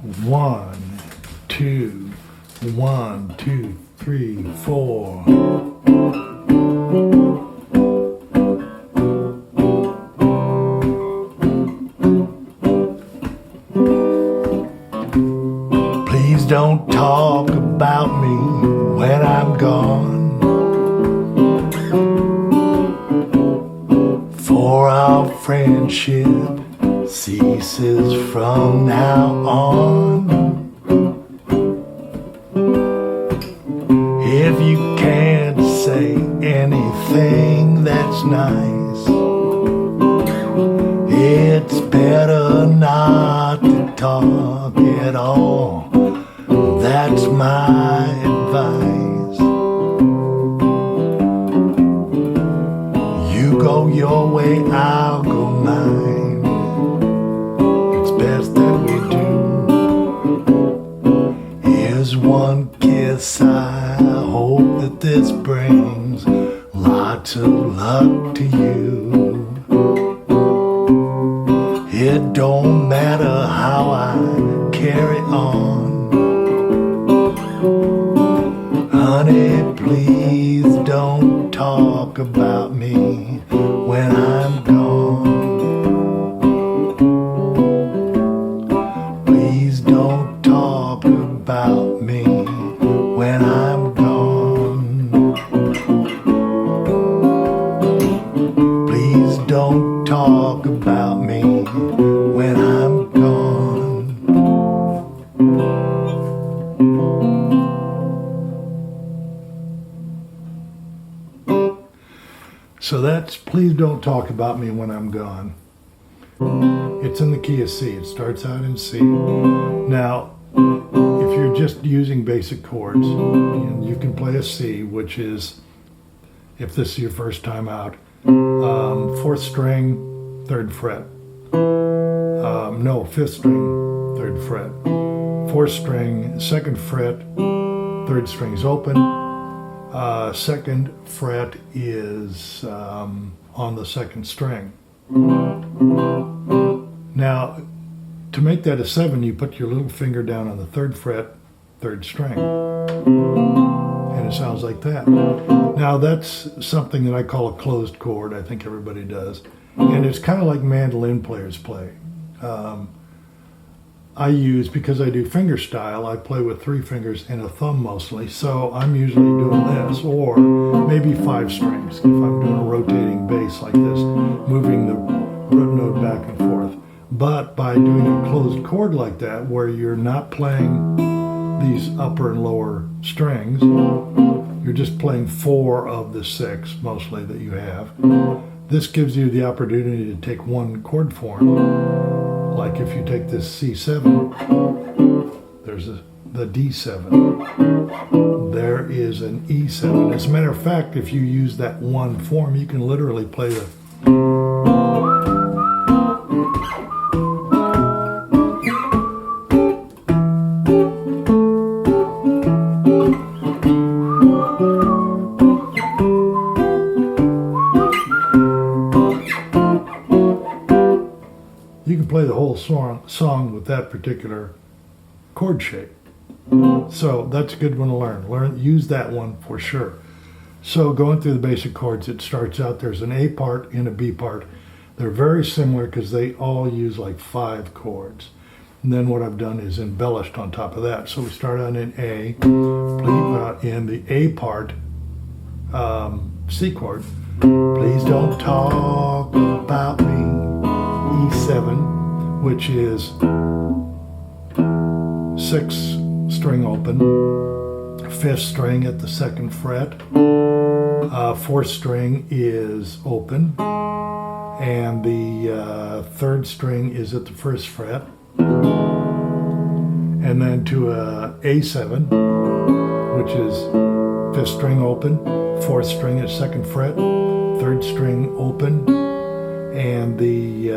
1, 2, 1, 2, 3, 4. Please don't talk about me when I'm gone, for our friendship ceases from now on. If you can't say anything that's nice, it's better not to talk at all. That's my advice. You go your way, I'll go mine. It's best that we do. Here's one kiss, I hope that this brings lots of luck to you. It don't matter how I carry on, honey, please don't talk about me when I'm gone. Please don't talk about me when I'm gone. Please don't talk about me when I'm gone. So that's Please Don't Talk About Me When I'm Gone. It's in the key of C. It starts out in C. Now, if you're just using basic chords, you can play a C, which is, if this is your first time out, 4th string, 3rd fret. No, 5th string, 3rd fret. 4th string, 2nd fret, 3rd string's open. 2nd fret is on the 2nd string. Now, to make that a 7, you put your little finger down on the 3rd fret, 3rd string. And it sounds like that. Now, that's something that I call a closed chord. I think everybody does. And it's kind of like mandolin players play. I use, because I do finger style, I play with 3 fingers and a thumb mostly, so I'm usually doing this, or maybe 5 strings if I'm doing a rotating bass like this, moving the root note back and forth. But by doing a closed chord like that, where you're not playing these upper and lower strings, you're just playing 4 of the 6 mostly that you have. This gives you the opportunity to take one chord form. Like if you take this C7, there's the D7. There is an E7. As a matter of fact, if you use that one form, you can literally play the... You can play the whole song with that particular chord shape. So that's a good one to learn. Use that one for sure. So going through the basic chords, it starts out, there's an A part and a B part. They're very similar because they all use like 5 chords. And then what I've done is embellished on top of that. So we start out in A, in the A part, C chord. Please don't talk about me. E7, which is 6th string open, 5th string at the 2nd fret, 4th string is open, and the 3rd string is at the 1st fret, and then to a A7, which is 5th string open, 4th string at 2nd fret, 3rd string open, and the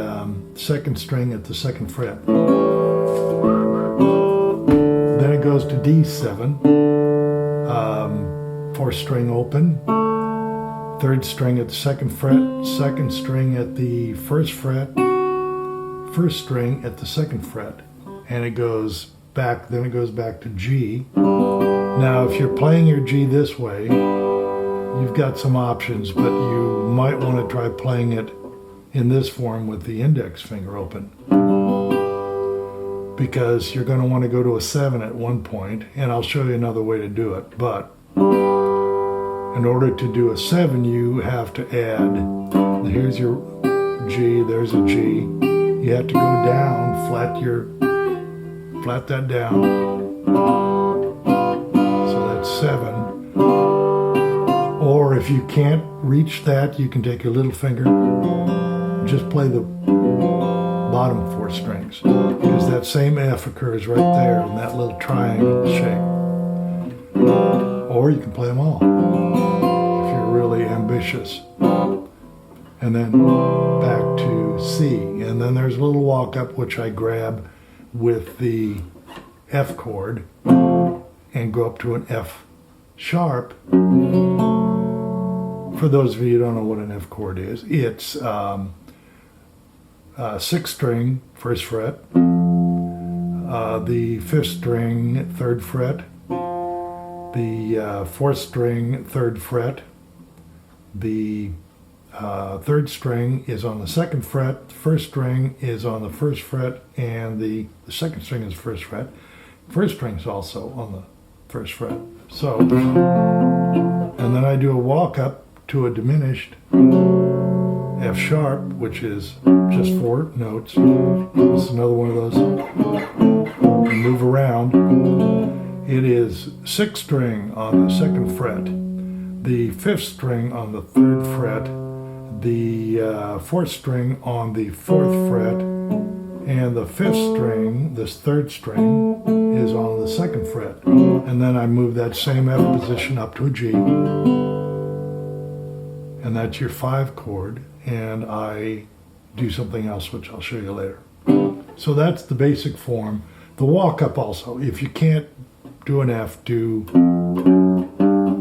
2nd string at the 2nd fret. Then it goes to D7, 4th string open, 3rd string at the 2nd fret, 2nd string at the 1st fret, 1st string at the 2nd fret, and it goes back, then it goes back to G. Now, if you're playing your G this way, you've got some options, but you might want to try playing it in this form with the index finger open, because you're going to want to go to a 7 at one point, and I'll show you another way to do it. But in order to do a 7, you have to add, here's your G, there's a G. You have to go down, flat that down. So that's 7. Or if you can't reach that, you can take your little finger, just play the bottom 4 strings, because that same F occurs right there in that little triangle shape. Or you can play them all if you're really ambitious. And then back to C. And then there's a little walk up, which I grab with the F chord and go up to an F sharp. For those of you who don't know what an F chord is, it's 6th string, 1st fret, the 5th string, 3rd fret, the 4th string, 3rd fret, the 3rd string is on the 2nd fret, the 1st string is on the 1st fret, and the 2nd string is 1st fret. 1st string is also on the 1st fret. So, and then I do a walk up to a diminished F sharp, which is just 4 notes. This is another one of those. Move around. It is 6th string on the 2nd fret, the 5th string on the 3rd fret, the 4th string on the 4th fret, and the 5th string, this 3rd string, is on the 2nd fret. And then I move that same F position up to a G. And that's your 5 chord, and I do something else which I'll show you later. So that's the basic form. The walk up also, if you can't do an F, do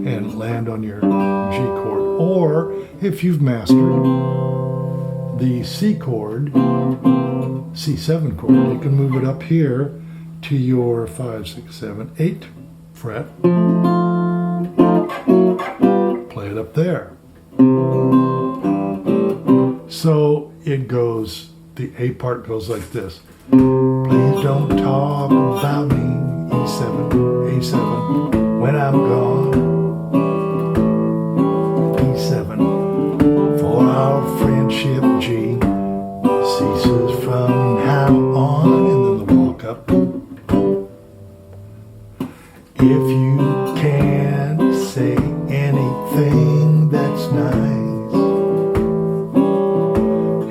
and land on your G chord. Or if you've mastered the C chord, C7 chord, you can move it up here to your 5, 6, 7, 8 fret. Play it up there. So it goes, the A part goes like this. Please don't talk about me, E7, A7, when I'm gone. E7, for our friendship, G, ceases from now on. And then the walk up. If you can't say anything that's nice,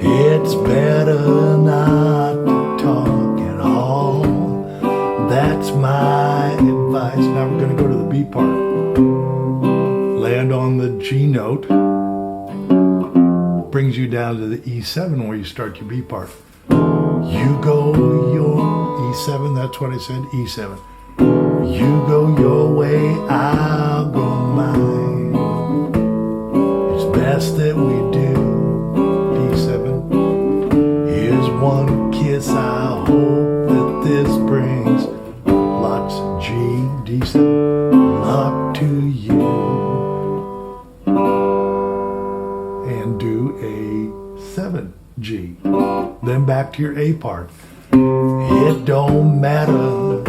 it's better not to talk at all. That's my advice. Now we're going to go to the B part. Land on the G note. Brings you down to the E7 where you start your B part. You go your E7, that's what I said, E7. You go your way, I'll go mine. It's best that we do. D7. Here's one kiss, I hope that this brings lots of G. D7. Luck to you. And do a 7G. Then back to your A part. It don't matter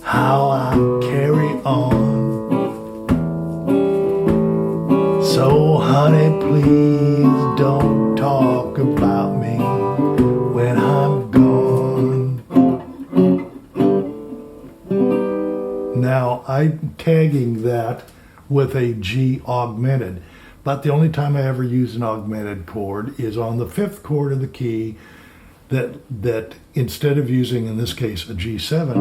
how I carry on. So honey, please don't talk about me when I'm gone. Now I'm tagging that with a G augmented, but the only time I ever use an augmented chord is on the 5th chord of the key, that instead of using, in this case, a G7,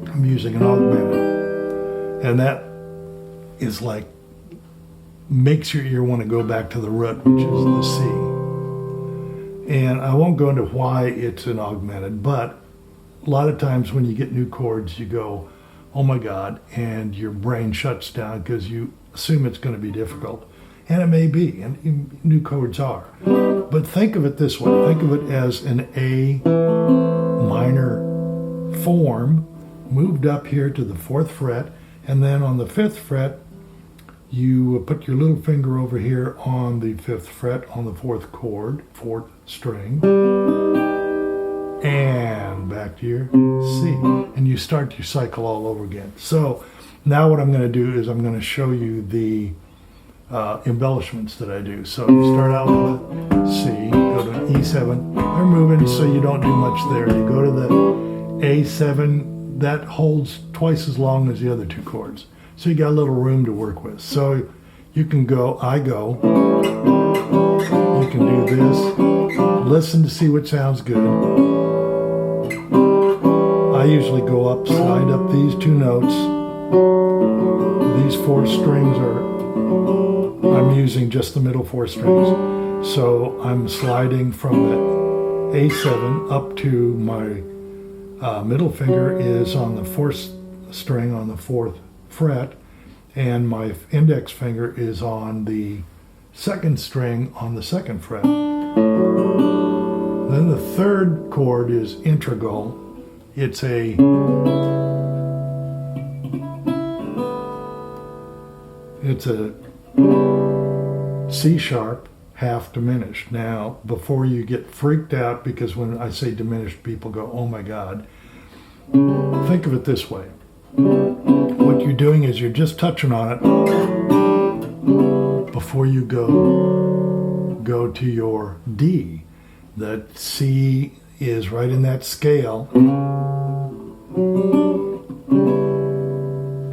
I'm using an augmented. And that is like, makes your ear want to go back to the root, which is the C. And I won't go into why it's an augmented, but a lot of times when you get new chords, you go, oh my God, and your brain shuts down because you assume it's going to be difficult. And it may be, and new chords are. But think of it this way. Think of it as an A minor form moved up here to the 4th fret, and then on the 5th fret, you put your little finger over here on the 5th fret on the 4th chord, 4th string, and back to your C, and you start your cycle all over again. So now what I'm going to do is I'm going to show you the embellishments that I do. So you start out with a C, go to an E7, they're moving so you don't do much there. You go to the A7, that holds twice as long as the other 2 chords. So you got a little room to work with. So you can go, you can do this, listen to see what sounds good. I usually go up, slide up these 2 notes. These 4 strings I'm using just the middle 4 strings. So I'm sliding from that A7 up to my middle finger is on the 4th string on the 4th fret, and my index finger is on the 2nd string on the 2nd fret. Then the 3rd chord is integral. It's a C sharp half diminished. Now, before you get freaked out, because when I say diminished, people go, oh my God, think of it this way. What you're doing is you're just touching on it before you go to your D. The C is right in that scale,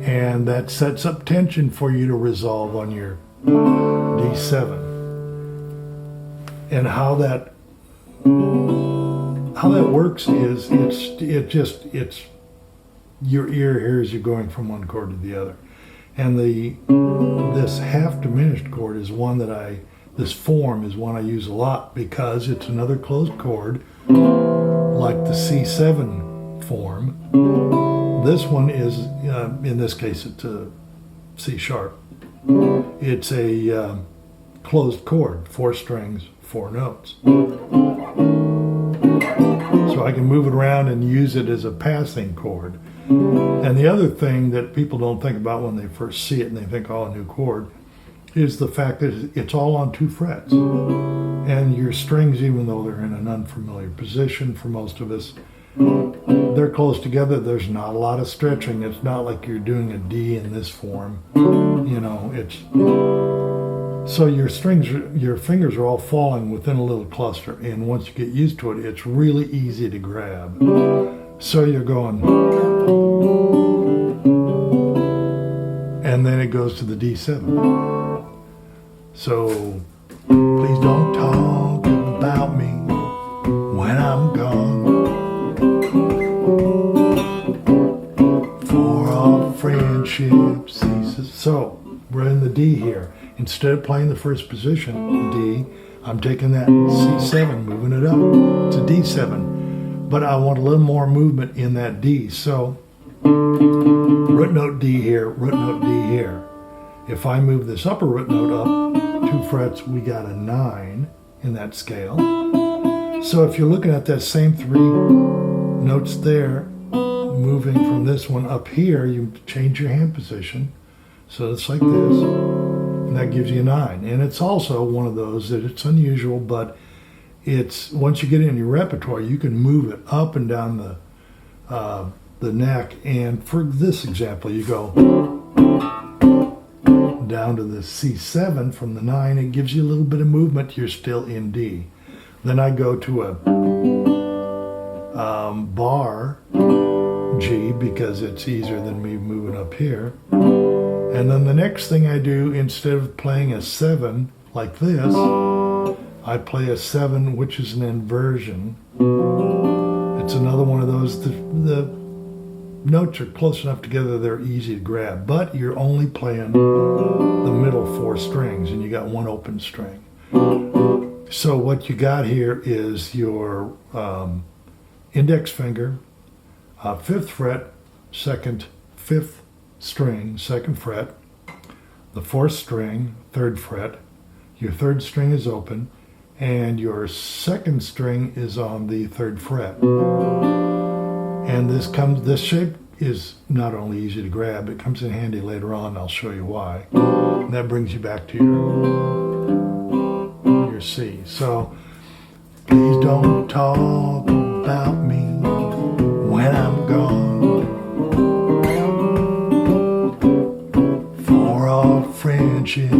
and that sets up tension for you to resolve on your D7. And how that works is it's your ear hears you going from one chord to the other. And this half diminished chord is one that this form is one I use a lot because it's another closed chord like the C7 form. This one is, in this case, it's a C sharp. It's a closed chord, 4 strings, 4 notes. So I can move it around and use it as a passing chord. And the other thing that people don't think about when they first see it and they think, oh, a new chord, is the fact that it's all on 2 frets. And your strings, even though they're in an unfamiliar position for most of us, they're close together. There's not a lot of stretching. It's not like you're doing a D in this form. So your strings, your fingers are all falling within a little cluster. And once you get used to it, it's really easy to grab. So you're going, and then it goes to the D7. So please don't talk about me when I'm gone. For our friendship ceases. So we're in the D here. Instead of playing the first position, D, I'm taking that C7, moving it up to D7. But I want a little more movement in that D. So root note D here, root note D here. If I move this upper root note up 2 frets, we got a 9 in that scale. So if you're looking at that same 3 notes there, moving from this one up here, you change your hand position. So it's like this, and that gives you a 9. And it's also one of those that it's unusual, but it's once you get it in your repertoire, you can move it up and down the neck. And for this example, you go down to the C7 from the 9. It gives you a little bit of movement. You're still in D. Then I go to a bar G because it's easier than me moving up here. And then the next thing I do, instead of playing a 7 like this, I play a 7, which is an inversion. It's another one of those, the notes are close enough together they're easy to grab, but you're only playing the middle 4 strings and you got 1 open string. So what you got here is your index finger, 5th fret, 2nd, 5th string, 2nd fret, the 4th string, 3rd fret, your 3rd string is open, and your 2nd string is on the 3rd fret. And this shape is not only easy to grab, it comes in handy later on. I'll show you why. And that brings you back to your C. So please don't talk about me when I'm gone, for our friendship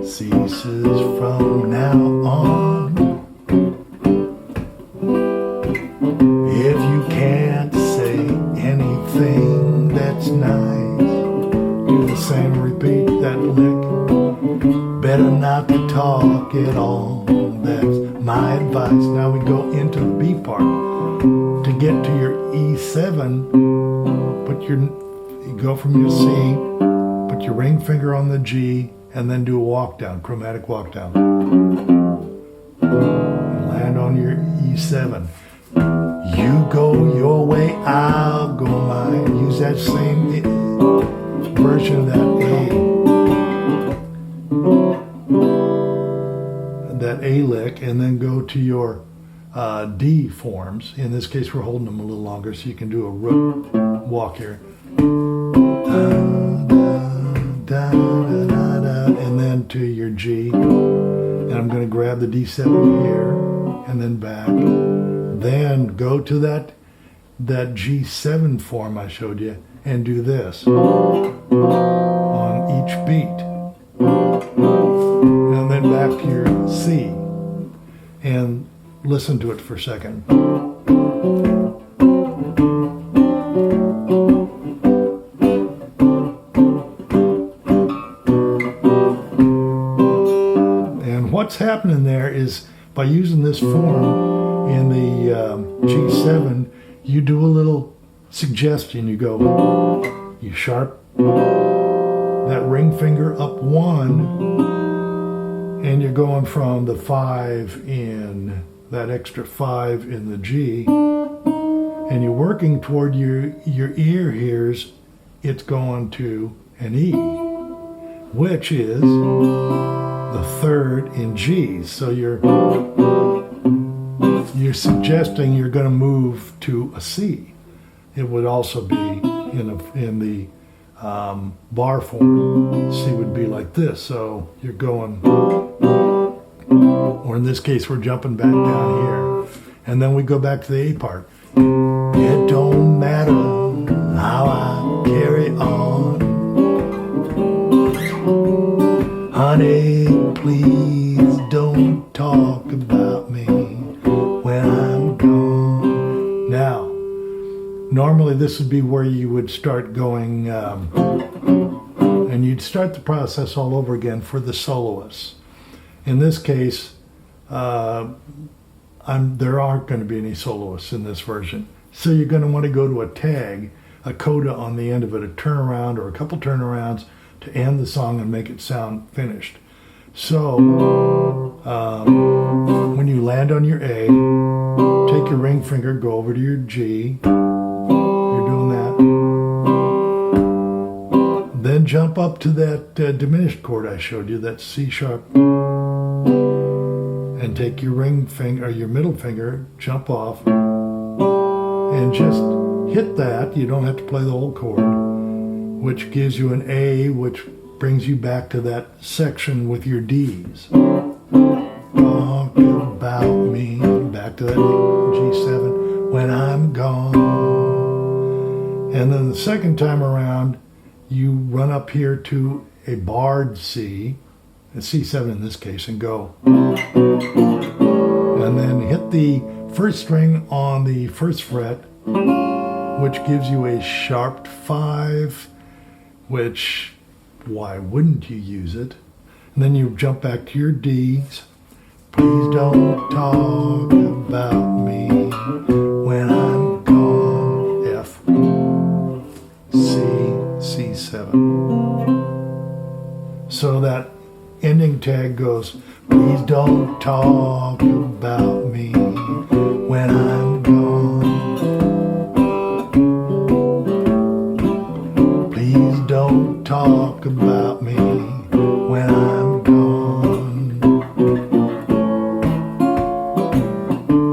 ceases from now on. If you can't say anything that's nice, do the same, repeat that lick. Better not to talk at all. That's my advice. Now we go into the B part. To get to your E7, you go from your C, put your ring finger on the G, and then do a walk down, chromatic walk down. And land on your E7. You go your way, I'll go mine. Use that same version of that A lick, and then go to your D forms. In this case, we're holding them a little longer, so you can do a root walk here. And then to your G. And I'm going to grab the D7 here, and then back. Then go to that G7 form I showed you, and do this on each beat. And then back to your C. And listen to it for a second. And what's happening there is, by using this form in the G7, you do a little suggestion. You go, you sharp that ring finger up one, and you're going from the 5 in that extra 5 in the G, and you're working toward your ear here's, it's going to an E, which is the 3rd in G. So you're suggesting you're going to move to a C. It would also be in the bar form. C would be like this. So you're going, or in this case, we're jumping back down here. And then we go back to the A part. It don't matter how I carry on, honey, please don't talk about me when I'm gone. Now, normally this would be where you would start going, and you'd start the process all over again for the soloists. In this case, there aren't going to be any soloists in this version. So you're going to want to go to a tag, a coda on the end of it, a turnaround or a couple turnarounds to end the song and make it sound finished. So when you land on your A, take your ring finger, go over to your G. You're doing that. Then jump up to that diminished chord I showed you, that C sharp, and take your ring finger or your middle finger, jump off, and just hit that. You don't have to play the whole chord, which gives you an A, which brings you back to that section with your D's. Talk about me, back to that G7 when I'm gone. And then the second time around, you run up here to a barred C, a C7 in this case, and go. And then hit the first string on the first fret, which gives you a sharp 5, which, why wouldn't you use it? And then you jump back to your D's. Please don't talk about me when I'm gone. F, C, C7. So that ending tag goes, please don't talk about me when I'm gone. Please don't talk about me when I'm gone.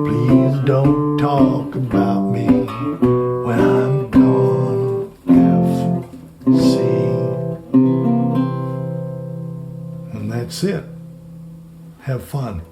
Please don't talk about me when C, and that's it. Have fun.